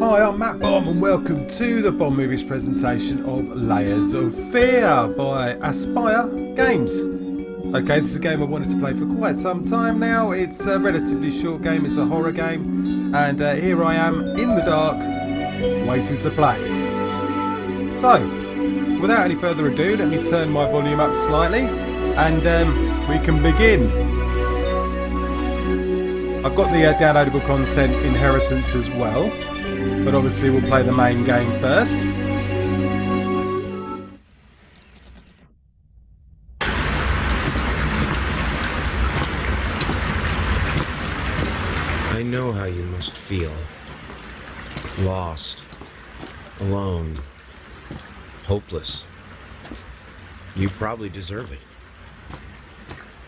Hi, I'm Matt BOM and welcome to the BOM Movies presentation of Layers of Fear by Aspyr Games. Okay, this is a game I wanted to play for quite some time now. It's a relatively short game, it's a horror game, and here I am in the dark, waiting to play. So, without any further ado, let me turn my volume up slightly, and we can begin. I've got the downloadable content inheritance as well, but obviously we'll play the main game first. I know how you must feel. Lost. Alone. Hopeless. You probably deserve it.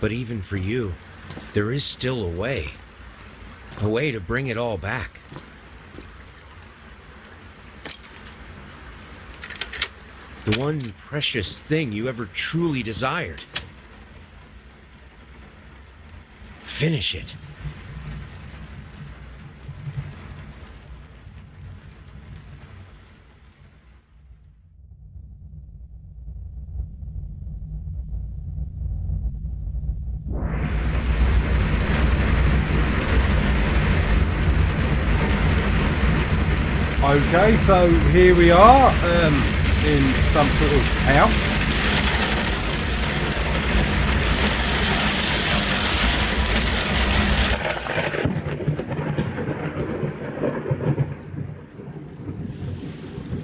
But even for you, there is still a way. A way to bring it all back. The one precious thing you ever truly desired. Finish it. Okay, so here we are in some sort of house.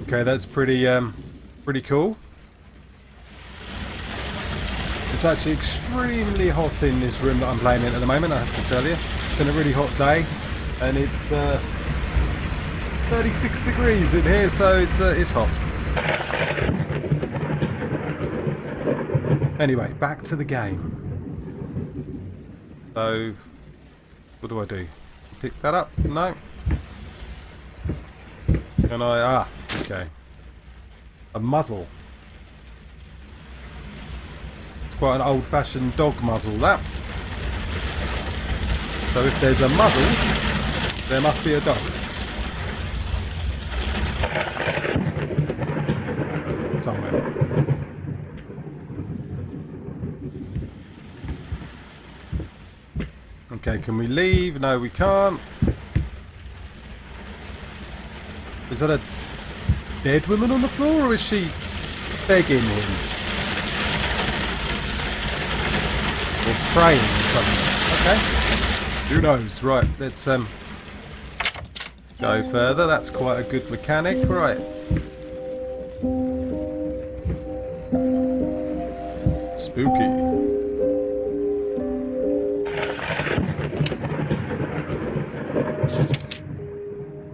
Okay, that's pretty cool. It's actually extremely hot in this room that I'm playing in at the moment, I have to tell you. It's been a really hot day, and it's 36 degrees in here, so it's hot. Anyway, back to the game. So, what do? Pick that up? No. Can I? Ah, okay. A muzzle. It's quite an old-fashioned dog muzzle, that. So if there's a muzzle, there must be a dog. Somewhere. Okay, can we leave? No, we can't. Is that a dead woman on the floor, or is she begging him? Or praying or something? Okay. Who knows? Right, let's go further. That's quite a good mechanic. Right. Spooky.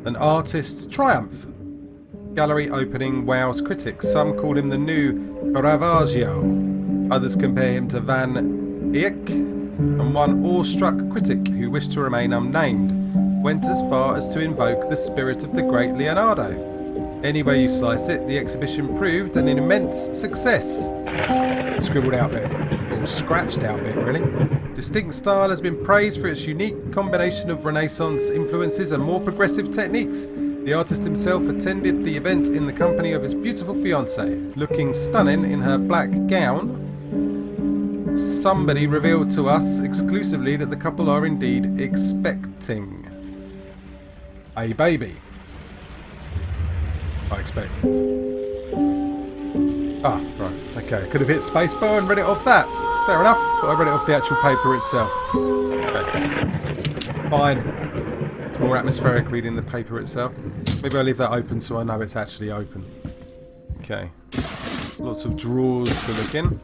An artist's triumph. Gallery opening wows critics. Some call him the new Caravaggio. Others compare him to Van Eyck. And one awestruck critic who wished to remain unnamed went as far as to invoke the spirit of the great Leonardo. Any way you slice it, the exhibition proved an immense success. Scribbled out bit, or scratched out bit really. Distinct style has been praised for its unique combination of Renaissance influences and more progressive techniques. The artist himself attended the event in the company of his beautiful fiancée. Looking stunning in her black gown, somebody revealed to us exclusively that the couple are indeed expecting a baby. I expect. Ah, right. Okay, I could have hit spacebar and read it off that. Fair enough, but I read it off the actual paper itself. Okay. Fine. It's more atmospheric reading the paper itself. Maybe I'll leave that open so I know it's actually open. Okay. Lots of drawers to look in.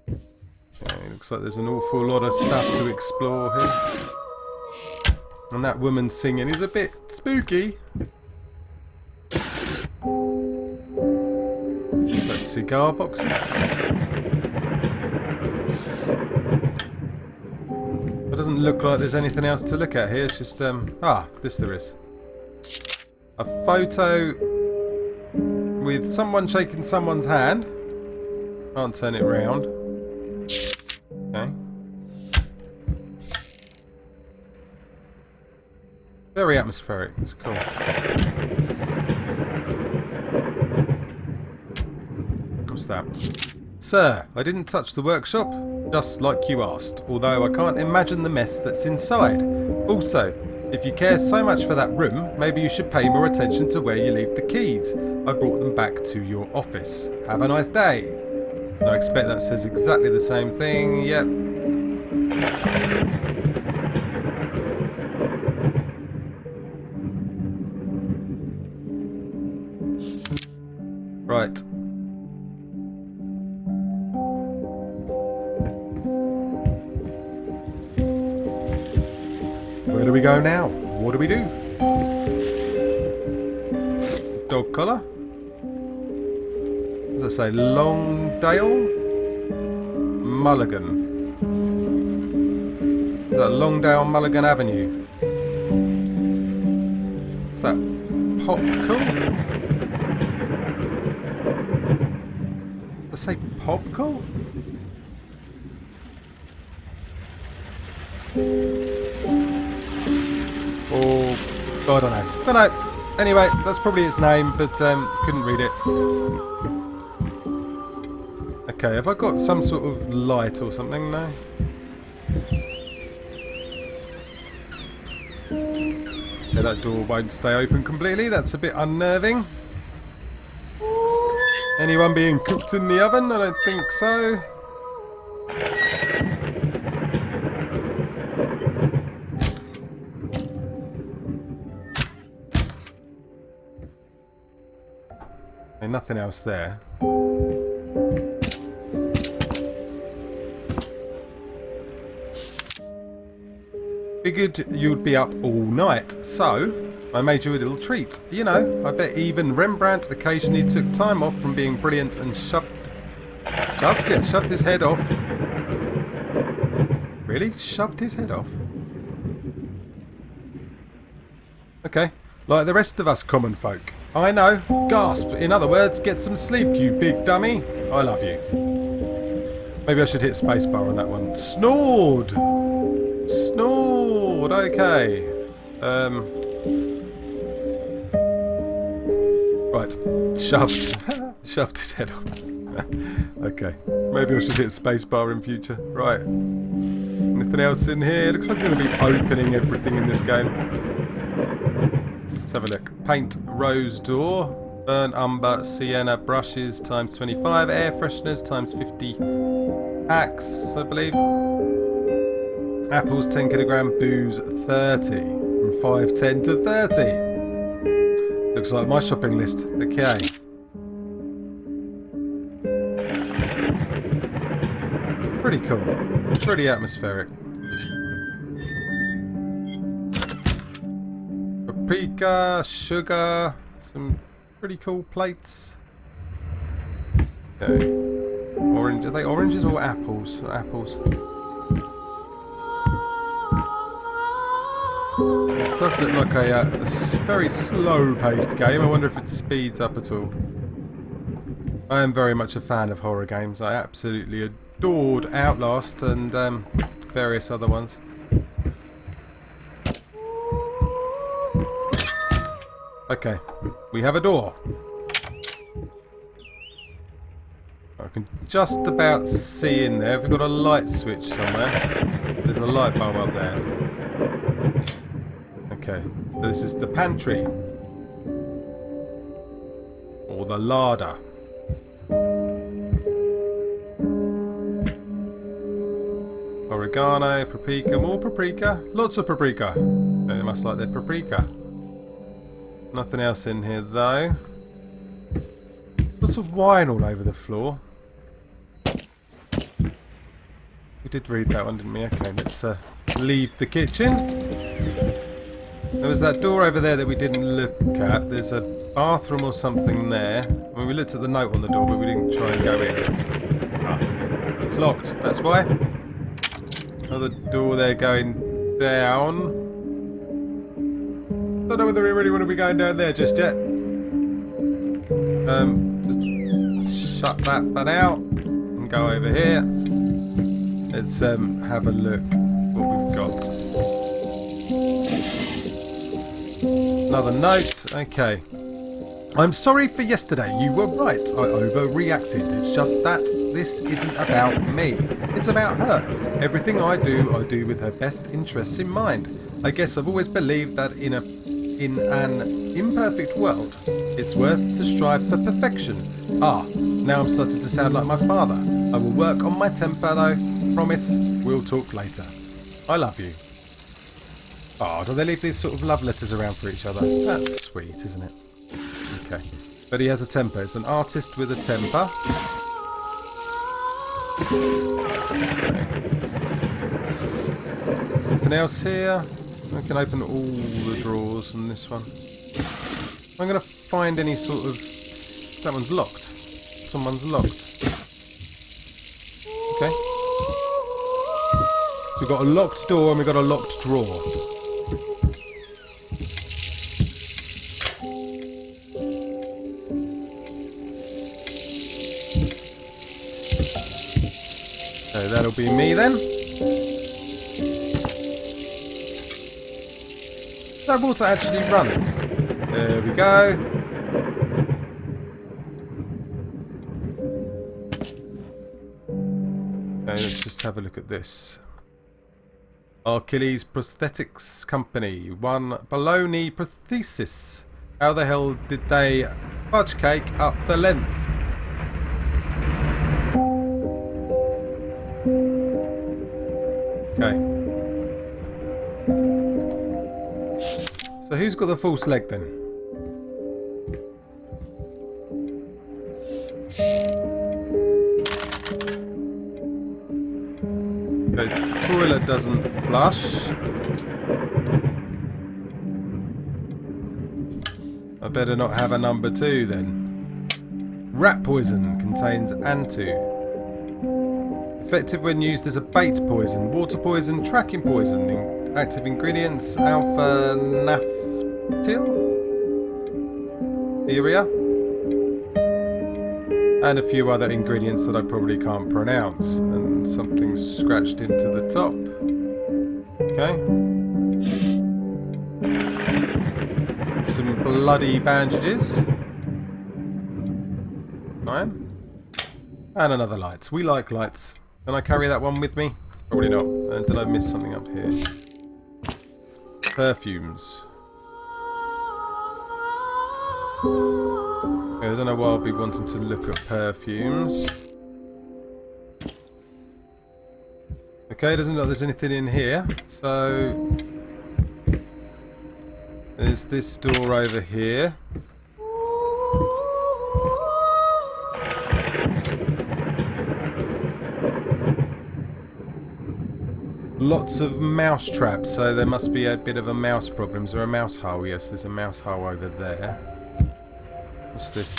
Okay, looks like there's an awful lot of stuff to explore here. And that woman singing is a bit spooky. That's cigar boxes. It doesn't look like there's anything else to look at here. It's just this there is. A photo with someone shaking someone's hand. Can't turn it round. Okay. Very atmospheric. It's cool. What's that? Sir, I didn't touch the workshop, just like you asked, although I can't imagine the mess that's inside. Also, if you care so much for that room, maybe you should pay more attention to where you leave the keys. I brought them back to your office. Have a nice day. I expect that says exactly the same thing. Yep. Right. Where do we go now? What do we do? Dog collar? What does it say? Longdale? Mulligan. Is that Longdale Mulligan Avenue? Is that Popcorn? Does it say Popcorn? Or I don't know. Don't know. Anyway, that's probably its name, but couldn't read it. Okay, have I got some sort of light or something? No. Yeah, that door won't stay open completely. That's a bit unnerving. Anyone being cooked in the oven? I don't think so. Okay, nothing else there. Figured you'd be up all night, so I made you a little treat. You know, I bet even Rembrandt occasionally took time off from being brilliant and shoved his head off. Really? Shoved his head off? Okay, like the rest of us common folk. I know. Gasp. In other words, get some sleep, you big dummy. I love you. Maybe I should hit spacebar on that one. Snored! Snored! Okay. Right. Shoved. Shoved his head off. Okay. Maybe I should hit spacebar in future. Right. Anything else in here? Looks like I'm going to be opening everything in this game. Let's have a look. Paint rose door, burnt umber sienna brushes times 25, air fresheners times 50 packs, I believe. Apples 10 kilogram, booze 30, from 5.10 to 30. Looks like my shopping list. Okay. Pretty cool. Pretty atmospheric. Paprika, sugar, some pretty cool plates. Okay. Orange, are they oranges or apples? Apples. This does look like a very slow-paced game. I wonder if it speeds up at all. I am very much a fan of horror games. I absolutely adored Outlast and various other ones. Okay, we have a door. I can just about see in there. We've got a light switch somewhere. There's a light bulb up there. Okay, so this is the pantry. Or the larder. Oregano, paprika, more paprika. Lots of paprika. They must like their paprika. Nothing else in here though. Lots of wine all over the floor. We did read that one, didn't we? Okay, let's leave the kitchen. There was that door over there that we didn't look at. There's a bathroom or something there. I mean, we looked at the note on the door, but we didn't try and go in. Ah, it's locked. That's why. Another door there going down. Don't know whether we really want to be going down there just yet. Just shut that fan out and go over here. Let's have a look what we've got. Another note. Okay. I'm sorry for yesterday. You were right. I overreacted. It's just that this isn't about me. It's about her. Everything I do with her best interests in mind. I guess I've always believed that in an imperfect world, it's worth to strive for perfection. Ah, now I'm starting to sound like my father. I will work on my temper though. Promise, we'll talk later. I love you. Oh, do they leave these sort of love letters around for each other? That's sweet, isn't it? Okay. But he has a temper. It's an artist with a temper. Okay. Anything else here? I can open all the drawers on this one. I'm going to find any sort of... That one's locked. Someone's locked. Okay. So we've got a locked door and we've got a locked drawer. So that'll be me then. Is that water actually running? There we go. Okay, let's just have a look at this. Achilles Prosthetics Company. One baloney prosthesis. How the hell did they fudge cake up the length? Okay. So who's got the false leg then? The toilet doesn't flush. I better not have a number 2 then. Rat poison contains antu. Effective when used as a bait poison, water poison, tracking poison. Active ingredients: alpha naphthyria, and a few other ingredients that I probably can't pronounce. And something scratched into the top. Okay. Some bloody bandages. Right. And another light. We like lights. Can I carry that one with me? Probably not. And did I miss something up here? Perfumes. Okay, I don't know why I'll be wanting to look at perfumes. Okay, doesn't look like there's anything in here. So there's this door over here. Lots of mouse traps, so there must be a bit of a mouse problem. Is there a mouse hole? Yes, there's a mouse hole over there. What's this?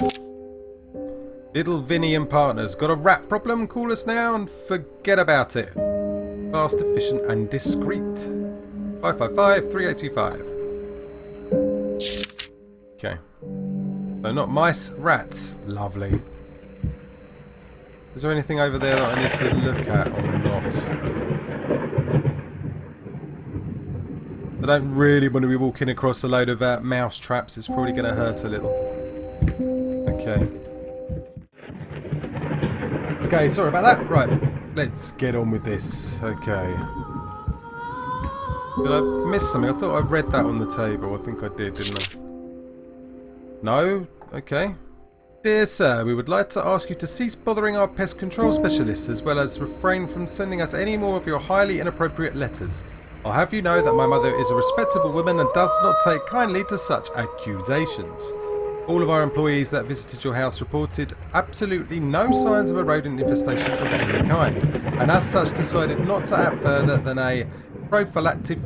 Little Vinny and partners. Got a rat problem? Call us now and forget about it. Fast, efficient and discreet. 555-3825. Okay. So not mice, rats. Lovely. Is there anything over there that I need to look at or not? I don't really want to be walking across a load of mouse traps. It's probably going to hurt a little. Okay. Okay, sorry about that. Right, let's get on with this. Okay. Did I miss something? I thought I read that on the table. I think I did, didn't I? No? Okay. Dear sir, we would like to ask you to cease bothering our pest control specialists, as well as refrain from sending us any more of your highly inappropriate letters. I'll have you know that my mother is a respectable woman and does not take kindly to such accusations. All of our employees that visited your house reported absolutely no signs of a rodent infestation of any kind, and as such decided not to act further than a prophylactic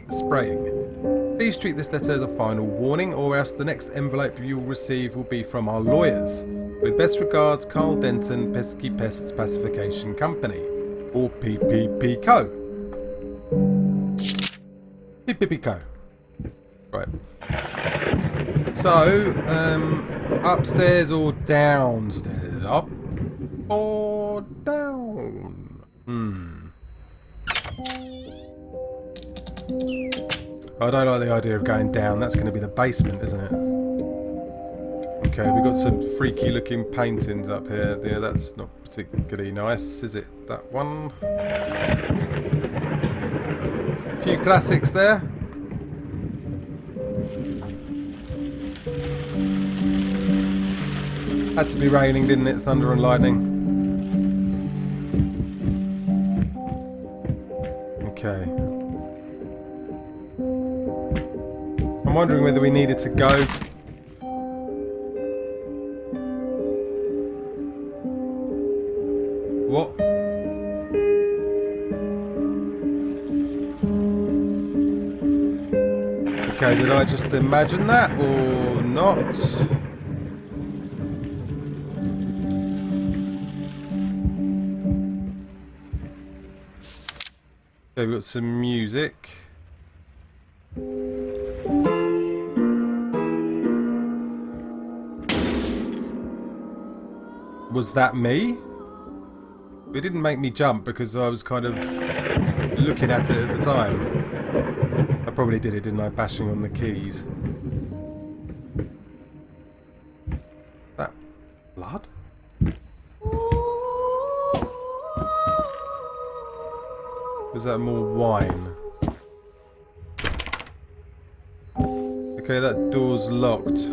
spraying. Please treat this letter as a final warning, or else the next envelope you will receive will be from our lawyers. With best regards, Carl Denton, Pesky Pests Pacification Company, or PPP Co. PPP Co. Right. So, upstairs or downstairs? Up or down? I don't like the idea of going down. That's going to be the basement, isn't it? Okay, we've got some freaky looking paintings up here. Yeah, that's not particularly nice, is it? That one. A few classics there. Had to be raining, didn't it? Thunder and lightning. Okay. I'm wondering whether we needed to go. What? Okay, did I just imagine that or not? Okay, we've got some music. Was that me? It didn't make me jump because I was kind of looking at it at the time. I probably did it, didn't I? Bashing on the keys. That blood? Was that more wine? Okay, that door's locked.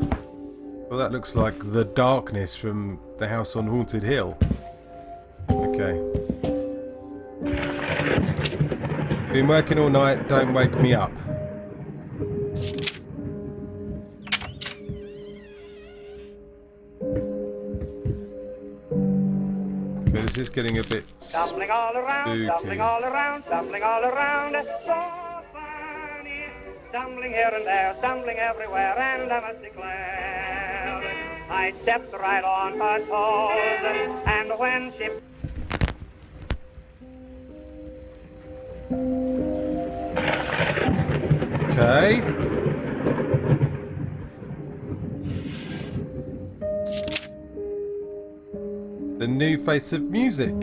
Well, that looks like the darkness from the house on Haunted Hill. Okay. Been working all night, don't wake me up. Okay, this is getting a bit Tumbling all around, spooky. tumbling all around, tumbling all around. So funny. Stumbling here and there, stumbling everywhere, and I must declare, I stepped right on her toes, and when she... Okay. The new face of music.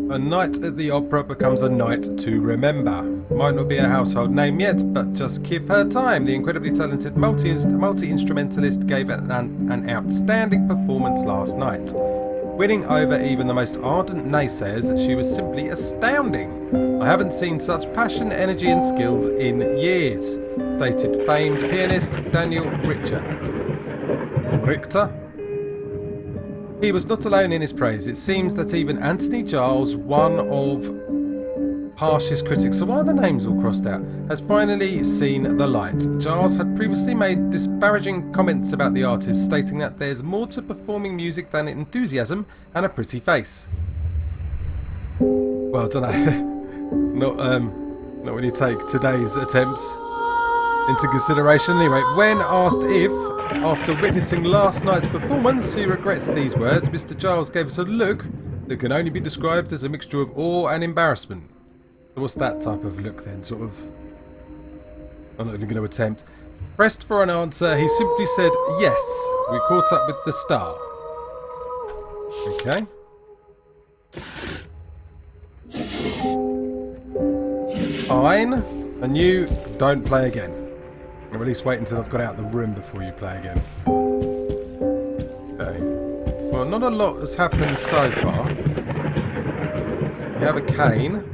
A night at the opera becomes a night to remember. Might not be a household name yet, but just give her time. The incredibly talented multi-instrumentalist gave an outstanding performance last night. Winning over even the most ardent naysayers, she was simply astounding. I haven't seen such passion, energy and skills in years, stated famed pianist Daniel Richter. He was not alone in his praise. It seems that even Anthony Giles, one of harshest critics, so why are the names all crossed out, has finally seen the light. Giles had previously made disparaging comments about the artist, stating that there's more to performing music than enthusiasm and a pretty face. Well, I don't know. Not when you take today's attempts into consideration. Anyway, when asked if, after witnessing last night's performance, he regrets these words, Mr. Giles gave us a look that can only be described as a mixture of awe and embarrassment. What's that type of look then? Sort of... I'm not even going to attempt. Pressed for an answer, he simply said, yes, we caught up with the star. Okay. Fine. And you don't play again. Or at least wait until I've got out of the room before you play again. Okay. Well, not a lot has happened so far. We have a cane.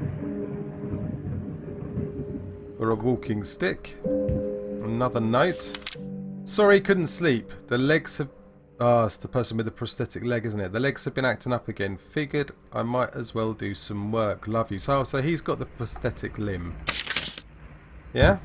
Or a walking stick. Another note. Sorry, couldn't sleep. The legs have... Ah, it's the person with the prosthetic leg, isn't it? The legs have been acting up again. Figured I might as well do some work. Love you. So he's got the prosthetic limb. Yeah?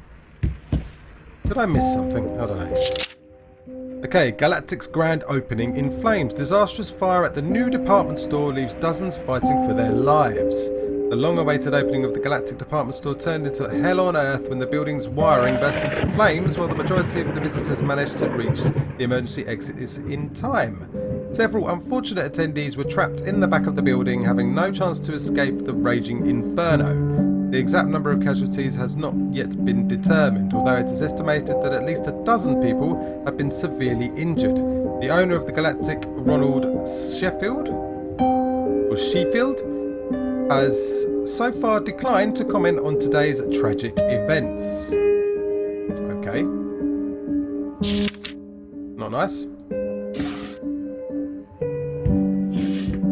Did I miss something? I don't know. Okay, Galactic's grand opening in flames. Disastrous fire at the new department store leaves dozens fighting for their lives. The long-awaited opening of the Galactic department store turned into hell on earth when the building's wiring burst into flames while the majority of the visitors managed to reach the emergency exits in time. Several unfortunate attendees were trapped in the back of the building, having no chance to escape the raging inferno. The exact number of casualties has not yet been determined, although it is estimated that at least a dozen people have been severely injured. The owner of the Galactic, Ronald Sheffield, has so far declined to comment on today's tragic events. not nice.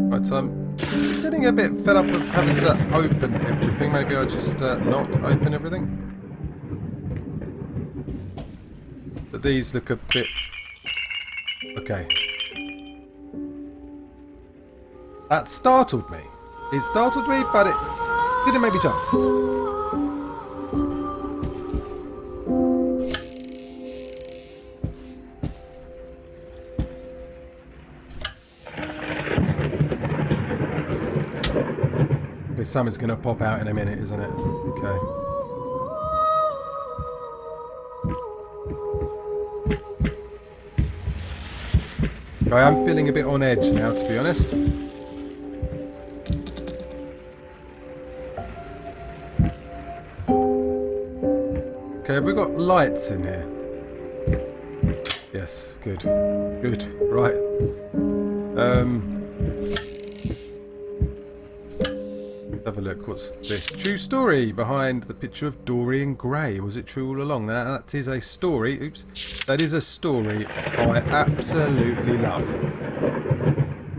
But I'm getting a bit fed up of having to open everything. Maybe I'll just not open everything. But these look a bit... Okay. That startled me. It startled me, but it didn't make me jump. Okay, something's going to pop out in a minute, isn't it? Okay. I am feeling a bit on edge now, to be honest. Okay, have we got lights in here? Yes, good. Good, right. Have a look, what's this? True story behind the picture of Dorian Gray. Was it true all along? Now, that is a story, oops, that is a story I absolutely love.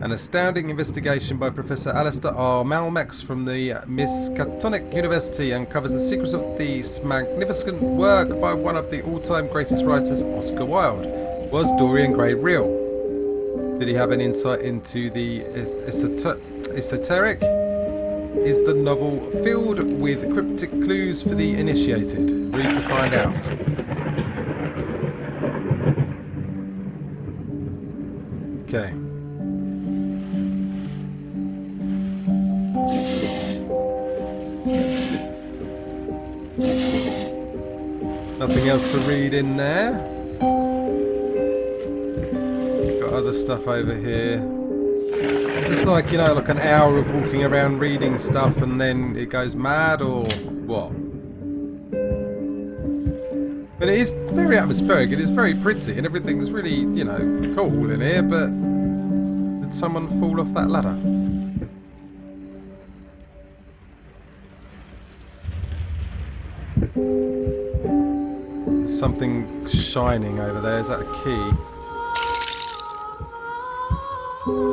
An astounding investigation by Professor Alistair R. Malmax from the Miskatonic University uncovers the secrets of this magnificent work by one of the all-time greatest writers, Oscar Wilde. Was Dorian Gray real? Did he have an insight into the esoteric? Is the novel filled with cryptic clues for the initiated? Read to find out. Okay. Nothing else to read in there. Got other stuff over here. Is this like, you know, like an hour of walking around reading stuff and then it goes mad, or what? But it is very atmospheric, it is very pretty, and everything's really, you know, cool in here, but did someone fall off that ladder? There's something shining over there. Is that a key?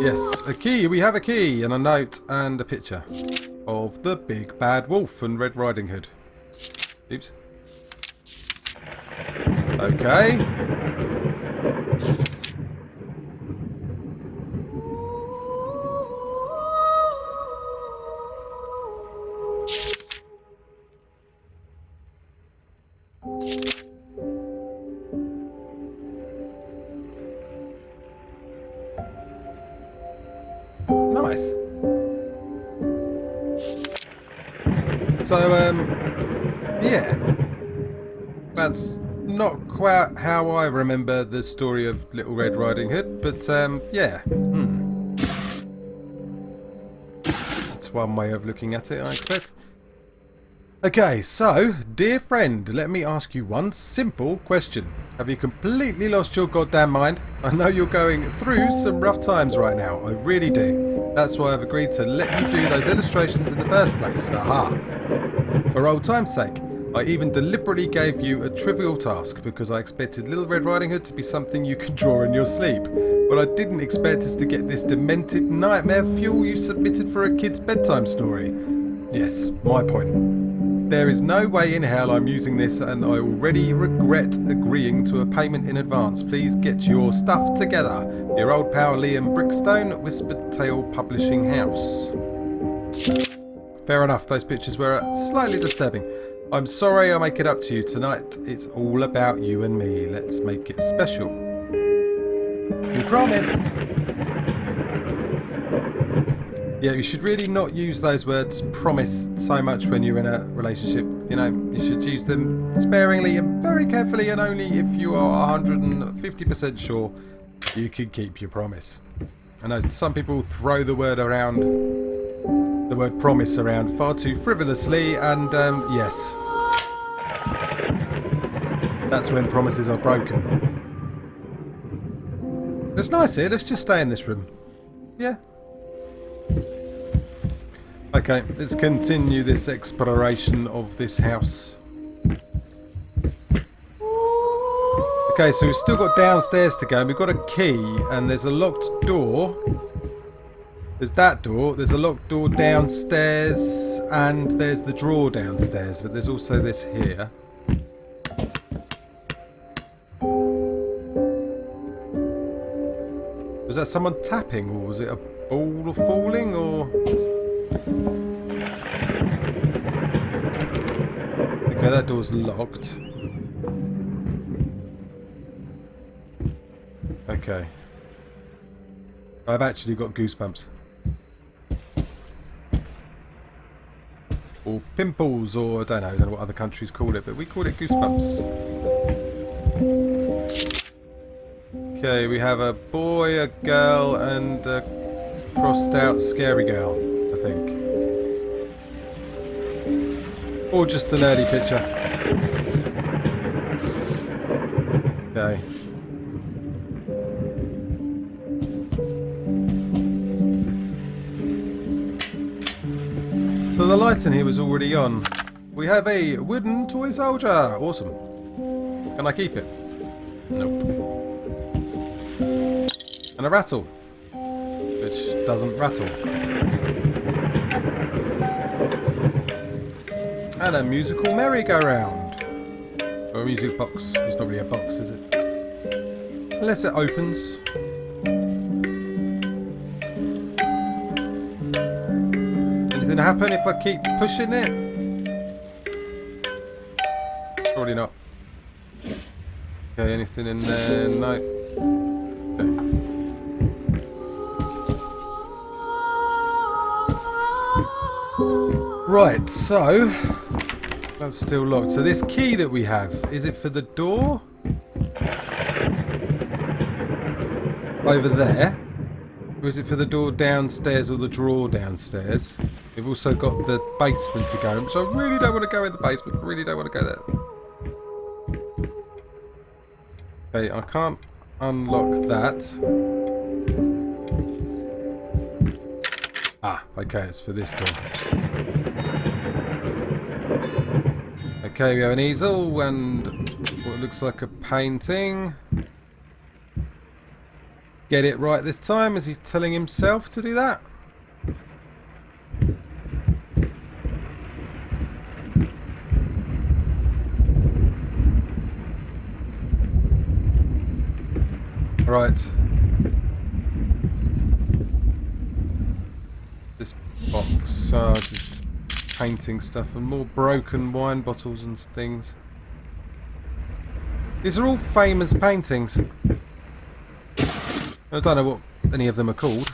Yes, a key. We have a key and a note and a picture of the big bad wolf and Red Riding Hood. Oops. Okay. Nice. So, yeah. That's not quite how I remember the story of Little Red Riding Hood, but, yeah. That's one way of looking at it, I expect. Okay, so, dear friend, let me ask you one simple question. Have you completely lost your goddamn mind? I know you're going through some rough times right now, I really do. That's why I've agreed to let you do those illustrations in the first place. Aha! For old time's sake, I even deliberately gave you a trivial task because I expected Little Red Riding Hood to be something you could draw in your sleep. What I didn't expect is to get this demented nightmare fuel you submitted for a kid's bedtime story. Yes, my point. There is no way in hell I'm using this, and I already regret agreeing to a payment in advance. Please get your stuff together. Your old pal Liam Brickstone, Whispered Tale Publishing House. Fair enough, those pictures were slightly disturbing. I'm sorry I make it up to you tonight. It's all about you and me. Let's make it special. You promised. Yeah, you should really not use those words promise so much when you're in a relationship. You know, you should use them sparingly and very carefully, and only if you are 150% sure you can keep your promise. I know some people throw the word promise around far too frivolously, and yes, that's when promises are broken. It's nice here, let's just stay in this room. Yeah. Okay, let's continue this exploration of this house. Okay, so we've still got downstairs to go. We've got a key, and there's a locked door. There's that door. There's a locked door downstairs, and there's the drawer downstairs. But there's also this here. Was that someone tapping, or was it a ball falling, or... Okay, that door's locked. Okay. I've actually got goosebumps. Or pimples, or I don't know what other countries call it, but we call it goosebumps. Okay, we have a boy, a girl, and a crossed out scary girl, I think. Or just an early picture. Okay. So the light in here was already on. We have a wooden toy soldier. Awesome. Can I keep it? Nope. And a rattle, which doesn't rattle. And a musical merry-go-round. Or a music box. It's not really a box, is it? Unless it opens. Anything happen if I keep pushing it? Probably not. Okay, anything in there? No. Okay. Right, so that's still locked. So this key that we have, is it for the door? Over there? Or is it for the door downstairs or the drawer downstairs? We've also got the basement to go in, which I really don't want to go in the basement. I really don't want to go there. Okay, I can't unlock that. Ah, okay, it's for this door. Okay, we have an easel and what looks like a painting. Get it right this time? Is he telling himself to do that? Right. This box, just painting stuff and more broken wine bottles and things. These are all famous paintings. I don't know what any of them are called.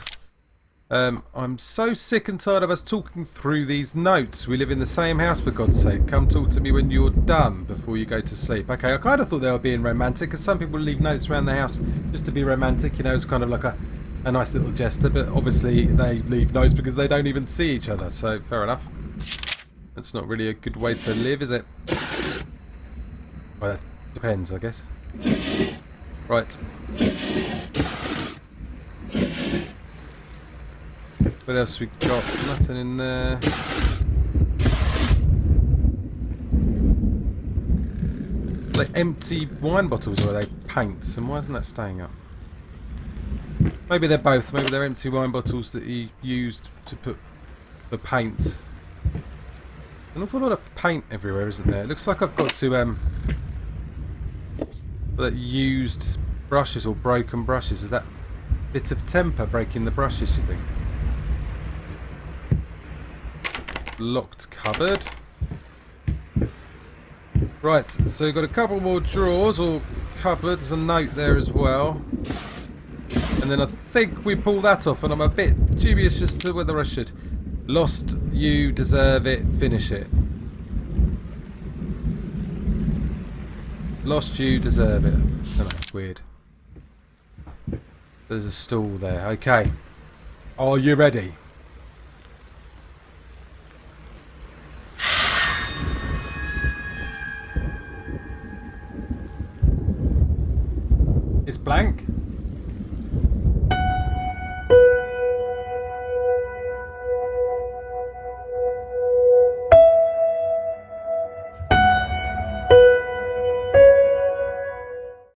I'm so sick and tired of us talking through these notes. We live in the same house, for God's sake. Come talk to me when you're done before you go to sleep. Okay, I kind of thought they were being romantic, because some people leave notes around the house just to be romantic. You know, it's kind of like a nice little gesture, but obviously they leave notes because they don't even see each other. So, fair enough. That's not really a good way to live, is it? Well, that depends, I guess. Right. What else we got? Nothing in there. Are they empty wine bottles or are they paints? And why isn't that staying up? Maybe they're both. Maybe they're empty wine bottles that he used to put the paint. An awful lot of paint everywhere, isn't there? It looks like I've got to that used brushes or broken brushes. Is that bits of temper breaking the brushes, do you think? Locked cupboard. Right, so we've got a couple more drawers or cupboards, a note there as well. And then I think we pull that off, and I'm a bit dubious as to whether I should. Lost, you deserve it, finish it. Lost, you deserve it. I don't know, it's weird. There's a stool there. Okay. Are you ready? It's blank.